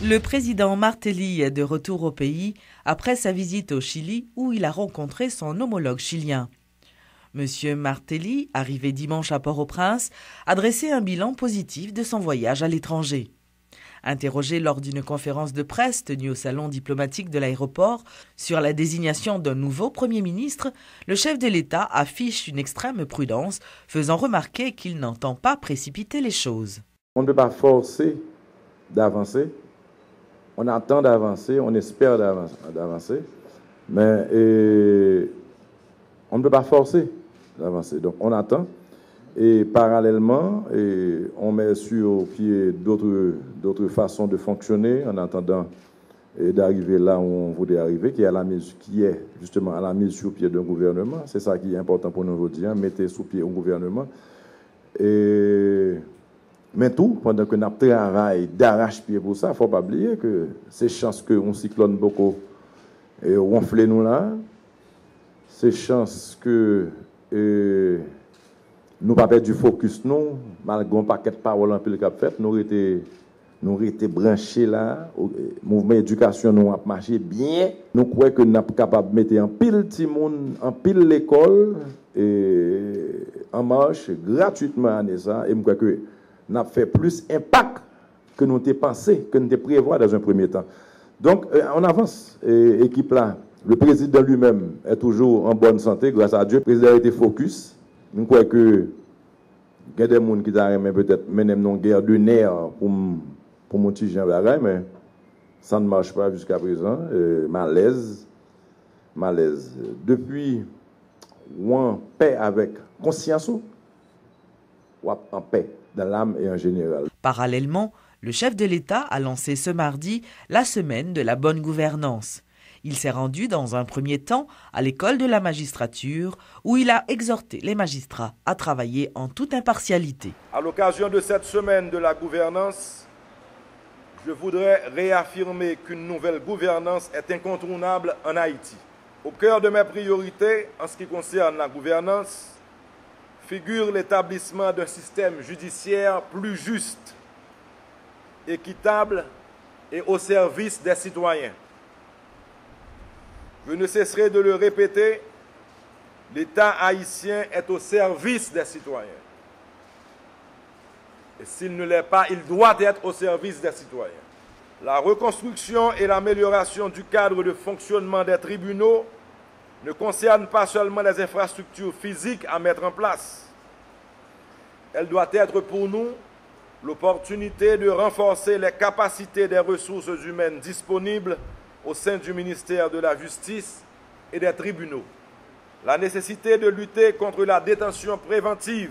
Le président Martelly est de retour au pays après sa visite au Chili où il a rencontré son homologue chilien. Monsieur Martelly, arrivé dimanche à Port-au-Prince, a dressé un bilan positif de son voyage à l'étranger. Interrogé lors d'une conférence de presse tenue au salon diplomatique de l'aéroport sur la désignation d'un nouveau Premier ministre, le chef de l'État affiche une extrême prudence, faisant remarquer qu'il n'entend pas précipiter les choses. On ne peut pas forcer d'avancer. On attend d'avancer, on espère d'avancer, mais on ne peut pas forcer d'avancer. Donc on attend et parallèlement, on met sur pied d'autres façons de fonctionner en attendant d'arriver là où on voudrait arriver, qui est justement à la mise sur pied d'un gouvernement. C'est ça qui est important pour nous aujourd'hui, mettez sur pied un gouvernement. Mais tout, pendant que nous travaillons d'arrache-pied pour ça, il ne faut pas oublier que c'est chance qu'on cyclone beaucoup et ronfle nous là. C'est chance que nous pas perdre du focus non, malgré un paquet de paroles en pile cap fait, nous étions branchés là, mouvement éducation nous a marché bien. Nous croyons que nous sommes capables de mettre en pile petit monde, en pile l'école en marche gratuitement à ça et je crois que n'a fait plus impact que nous t'ai pensé, que nous t'ai prévu dans un premier temps. Donc, on avance. Équipe là, le président lui-même est toujours en bonne santé, grâce à Dieu. Le président a été focus. Nous croyons que il y a des gens qui ont peut-être mené une guerre de nerfs pour mon petit Jean Bagaille, mais ça ne marche pas jusqu'à présent. Malaise. Depuis, on est en paix avec conscience, ou en paix dans l'âme et en général. Parallèlement, le chef de l'État a lancé ce mardi la semaine de la bonne gouvernance. Il s'est rendu dans un premier temps à l'école de la magistrature où il a exhorté les magistrats à travailler en toute impartialité. À l'occasion de cette semaine de la gouvernance, je voudrais réaffirmer qu'une nouvelle gouvernance est incontournable en Haïti. Au cœur de mes priorités en ce qui concerne la gouvernance, figure l'établissement d'un système judiciaire plus juste, équitable et au service des citoyens. Je ne cesserai de le répéter, l'État haïtien est au service des citoyens. Et s'il ne l'est pas, il doit être au service des citoyens. La reconstruction et l'amélioration du cadre de fonctionnement des tribunaux ne concerne pas seulement les infrastructures physiques à mettre en place. Elle doit être pour nous l'opportunité de renforcer les capacités des ressources humaines disponibles au sein du ministère de la Justice et des tribunaux. La nécessité de lutter contre la détention préventive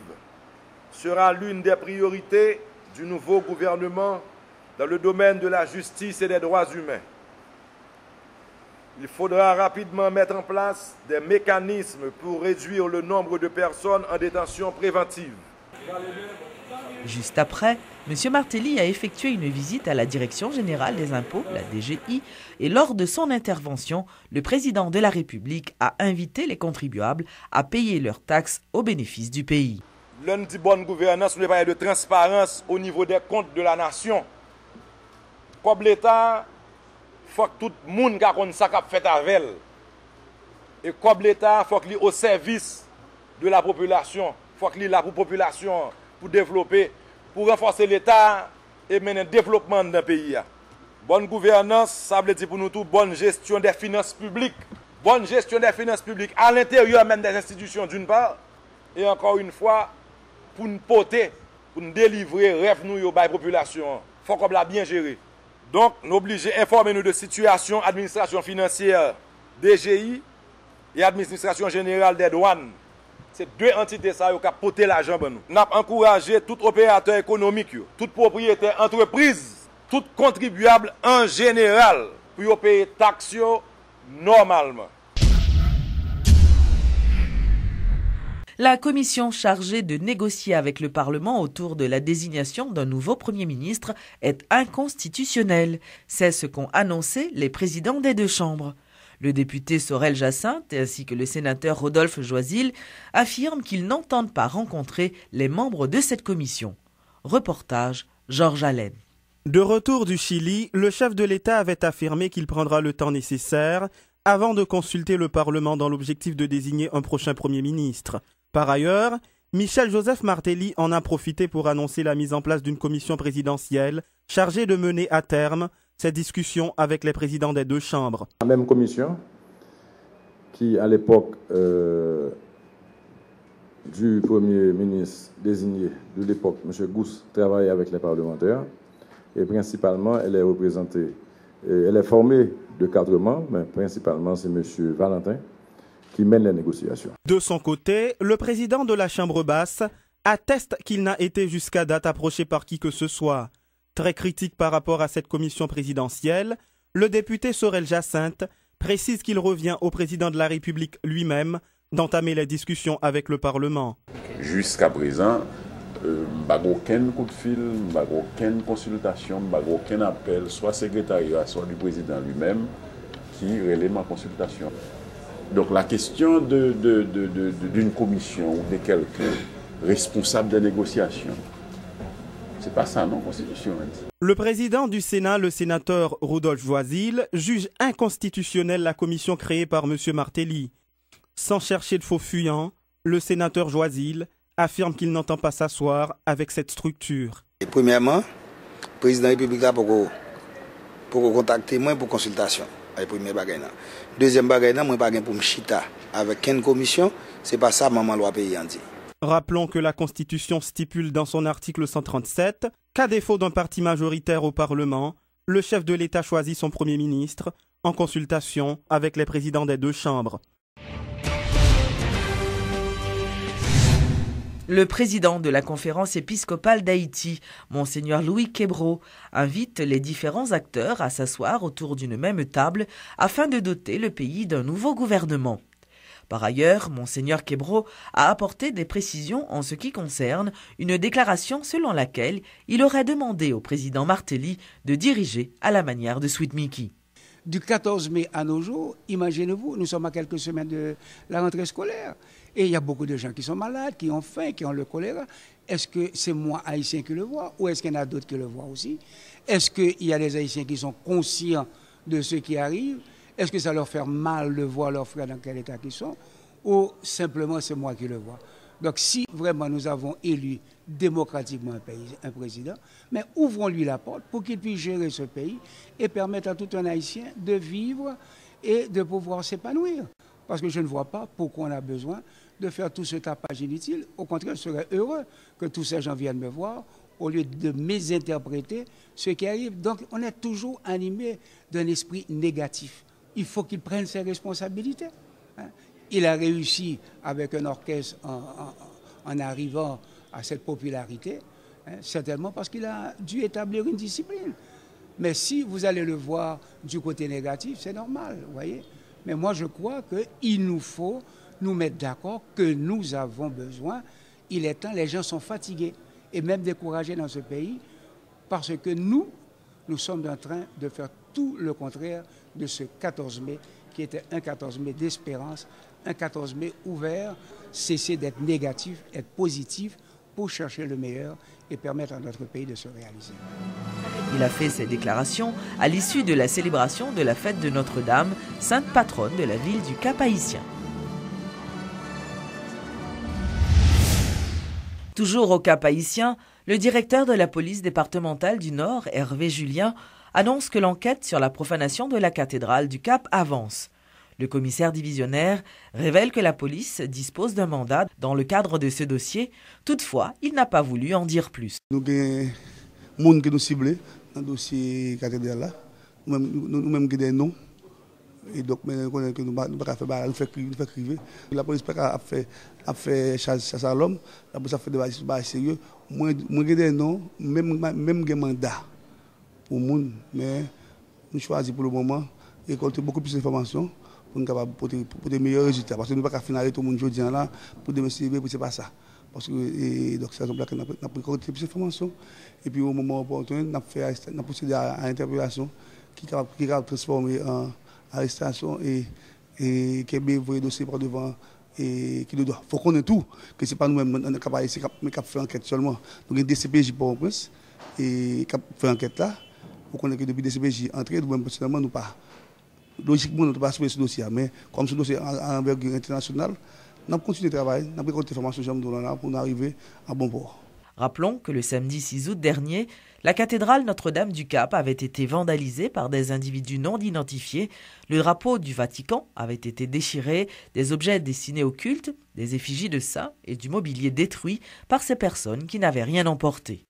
sera l'une des priorités du nouveau gouvernement dans le domaine de la justice et des droits humains. Il faudra rapidement mettre en place des mécanismes pour réduire le nombre de personnes en détention préventive. Juste après, M. Martelly a effectué une visite à la Direction générale des impôts, la DGI, et lors de son intervention, le président de la République a invité les contribuables à payer leurs taxes au bénéfice du pays. L'un dit bonne gouvernance, nous parlons de transparence au niveau des comptes de la nation. Comme l'État, il faut que tout le monde ait ça fait avec. Et comme l'État, il faut qu'il soit au service de la population. Il faut qu'il soit là pour la population, pour développer, pour renforcer l'État et mener le développement d'un pays. Bonne gouvernance, ça veut dire pour nous tous, bonne gestion des finances publiques. Bonne gestion des finances publiques à l'intérieur même des institutions d'une part. Et encore une fois, pour nous porter, pour nous délivrer rêve nous à la population. Il faut qu'on la bien gérer. Donc, nous obligons d'informer nous de situation, administration financière, DGI et administration générale des douanes. C'est deux entités qui ont porté l'argent pour nous. Nous avons encouragé tout opérateur économique, toute propriétaire entreprise, tout contribuable en général pour payer taxes normalement. La commission chargée de négocier avec le Parlement autour de la désignation d'un nouveau Premier ministre est inconstitutionnelle. C'est ce qu'ont annoncé les présidents des deux chambres. Le député Sorel Jacinthe ainsi que le sénateur Rodolphe Joisil affirment qu'ils n'entendent pas rencontrer les membres de cette commission. Reportage Georges Allen. De retour du Chili, le chef de l'État avait affirmé qu'il prendra le temps nécessaire avant de consulter le Parlement dans l'objectif de désigner un prochain Premier ministre. Par ailleurs, Michel-Joseph Martelly en a profité pour annoncer la mise en place d'une commission présidentielle chargée de mener à terme cette discussion avec les présidents des deux chambres. La même commission qui, à l'époque du Premier ministre désigné de l'époque, M. Gousse, travaillait avec les parlementaires et principalement, elle est représentée, elle est formée de 4 membres, mais principalement c'est M. Valentin qui mène les négociations. De son côté, le président de la Chambre basse atteste qu'il n'a été jusqu'à date approché par qui que ce soit. Très critique par rapport à cette commission présidentielle, le député Sorel Jacinthe précise qu'il revient au président de la République lui-même d'entamer les discussions avec le Parlement. Jusqu'à présent, pas aucun coup de fil, pas aucune consultation, pas aucun appel, soit secrétariat, soit du président lui-même, qui relaie ma consultation. Donc la question d'une commission ou de quelqu'un responsable des négociations, c'est pas ça, non, Constitution. Le président du Sénat, le sénateur Rodolphe Joisil, juge inconstitutionnelle la commission créée par M. Martelly. Sans chercher de faux fuyants, le sénateur Joisil affirme qu'il n'entend pas s'asseoir avec cette structure. Et premièrement, le président de la République a pour contacter moi pour consultation. Premier bagay. Deuxième bagay, moi pas pour me chita avec une commission, c'est pas ça maman loi pays dit. Rappelons que la Constitution stipule dans son article 137 qu'à défaut d'un parti majoritaire au Parlement, le chef de l'État choisit son Premier ministre en consultation avec les présidents des deux chambres. Le président de la conférence épiscopale d'Haïti, Monseigneur Louis Québro, invite les différents acteurs à s'asseoir autour d'une même table afin de doter le pays d'un nouveau gouvernement. Par ailleurs, Monseigneur Québro a apporté des précisions en ce qui concerne une déclaration selon laquelle il aurait demandé au président Martelly de diriger à la manière de Sweet Mickey. Du 14 mai à nos jours, imaginez-vous, nous sommes à quelques semaines de la rentrée scolaire. Et il y a beaucoup de gens qui sont malades, qui ont faim, qui ont le choléra. Est-ce que c'est moi, Haïtien, qui le vois, ou est-ce qu'il y en a d'autres qui le voient aussi? Est-ce qu'il y a des Haïtiens qui sont conscients de ce qui arrive? Est-ce que ça leur fait mal de voir leurs frères dans quel état ils sont? Ou simplement c'est moi qui le vois? Donc si vraiment nous avons élu démocratiquement un président, mais ouvrons-lui la porte pour qu'il puisse gérer ce pays et permettre à tout un Haïtien de vivre et de pouvoir s'épanouir. Parce que je ne vois pas pourquoi on a besoin de faire tout ce tapage inutile. Au contraire, je serais heureux que tous ces gens viennent me voir au lieu de mésinterpréter ce qui arrive. Donc on est toujours animé d'un esprit négatif. Il faut qu'il prenne ses responsabilités. Il a réussi avec un orchestre en arrivant à cette popularité, certainement parce qu'il a dû établir une discipline. Mais si vous allez le voir du côté négatif, c'est normal, vous voyez. Mais moi, je crois qu'il nous faut nous mettre d'accord que nous avons besoin. Il est temps, les gens sont fatigués et même découragés dans ce pays parce que nous sommes en train de faire tout le contraire de ce 14 mai qui était un 14 mai d'espérance, un 14 mai ouvert, cesser d'être négatif, être positif pour chercher le meilleur et permettre à notre pays de se réaliser. Il a fait ces déclarations à l'issue de la célébration de la fête de Notre-Dame, sainte patronne de la ville du Cap-Haïtien. Toujours au Cap-Haïtien, le directeur de la police départementale du Nord, Hervé Julien, annonce que l'enquête sur la profanation de la cathédrale du Cap avance. Le commissaire divisionnaire révèle que la police dispose d'un mandat dans le cadre de ce dossier. Toutefois, il n'a pas voulu en dire plus. Nous avons des gens qui nous ciblent dans le dossier cathédrale. Nous-mêmes des noms. Et donc, nous connaissons que nous ne pouvons pas faire criver. La police a fait chasse à l'homme. La police a fait des choses sérieux. Moi, j'ai des noms, même des mandats pour les gens. Mais nous choisissons pour le moment de récolter beaucoup plus d'informations pour nous capables pour des meilleurs résultats. Parce que nous ne pouvons pas finaliser tout le monde aujourd'hui là pour démonstrer que ce n'est pas ça. Parce que donc c'est la raison pour laquelle nous avons récolté plus d'informations. Et puis au moment opportun, nous avons procédé à l'interpellation qui est capable de transformer en arrestation et qui est bien envoyé dossier par devant et qui le doit. Il faut qu'on ait tout, que ce n'est pas nous-mêmes qui avons fait enquête seulement. Donc il y a des CPJ pour un prince et fait enquête là. Vous connaissez que depuis des CPJ entré, nous-mêmes personnellement, nous pas. Logiquement, nous ne pas sur ce dossier, mais comme ce dossier est en envergure internationale, nous avons continué de travailler, nous avons récolté des informations pour arriver à bon port. Rappelons que le samedi 6 août dernier, la cathédrale Notre-Dame du Cap avait été vandalisée par des individus non identifiés, le drapeau du Vatican avait été déchiré, des objets destinés au culte, des effigies de saints et du mobilier détruit par ces personnes qui n'avaient rien emporté.